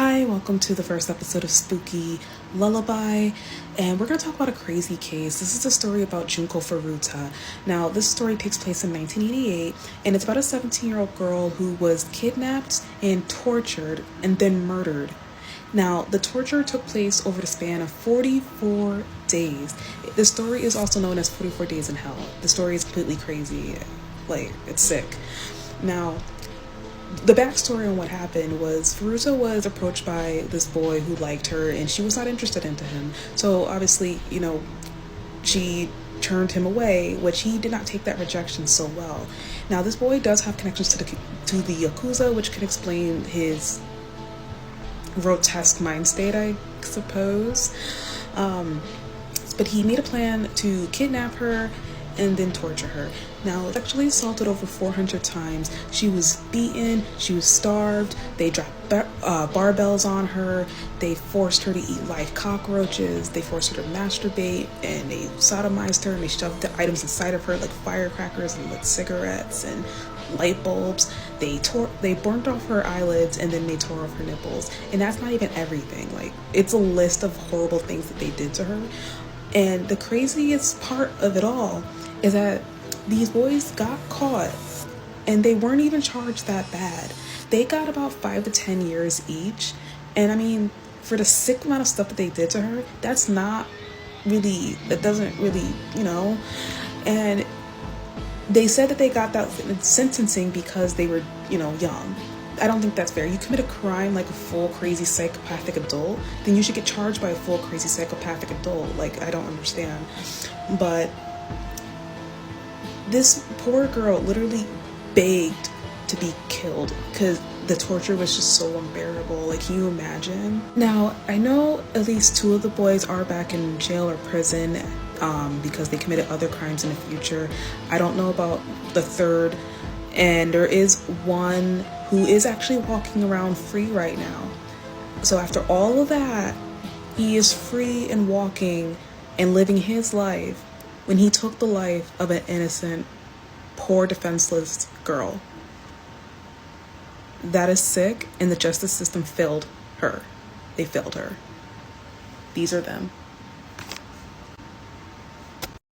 Hi, welcome to the first episode of Spooky Lullaby, and we're going to talk about a crazy case. This is a story about Junko Furuta. Now, this story takes place in 1988, and it's about a 17-year-old girl who was kidnapped and tortured and then murdered. Now, the torture took place over the span of 44 days. The story is also known as 44 Days in Hell. The story is completely crazy. It's sick. Now, the backstory on what happened was Furuta was approached by this boy who liked her and she was not interested into him. So obviously, she turned him away, which he did not take that rejection so well. Now, this boy does have connections to the Yakuza, which can explain his grotesque mind state, I suppose. But he made a plan to kidnap her and then torture her. Now, sexually assaulted over 400 times. She was beaten, she was starved, they dropped barbells on her, they forced her to eat live cockroaches, they forced her to masturbate, and they sodomized her, and they shoved the items inside of her like firecrackers and lit cigarettes and light bulbs. They burnt off her eyelids, and then they tore off her nipples. And that's not even everything. It's a list of horrible things that they did to her. And the craziest part of it all is that these boys got caught and they weren't even charged that bad. They got about 5 to 10 years each. And I mean, for the sick amount of stuff that they did to her, that doesn't really, and they said that they got that sentencing because they were, young. I don't think that's fair. You commit a crime like a full crazy psychopathic adult, then you should get charged by a full crazy psychopathic adult. I don't understand. But this poor girl literally begged to be killed because the torture was just so unbearable. Can you imagine? Now, I know at least 2 of the boys are back in jail or prison because they committed other crimes in the future. I don't know about the 3rd, and there is one who is actually walking around free right now. So after all of that, he is free and walking and living his life when he took the life of an innocent, poor, defenseless girl. That is sick, and the justice system failed her. They failed her. These are them.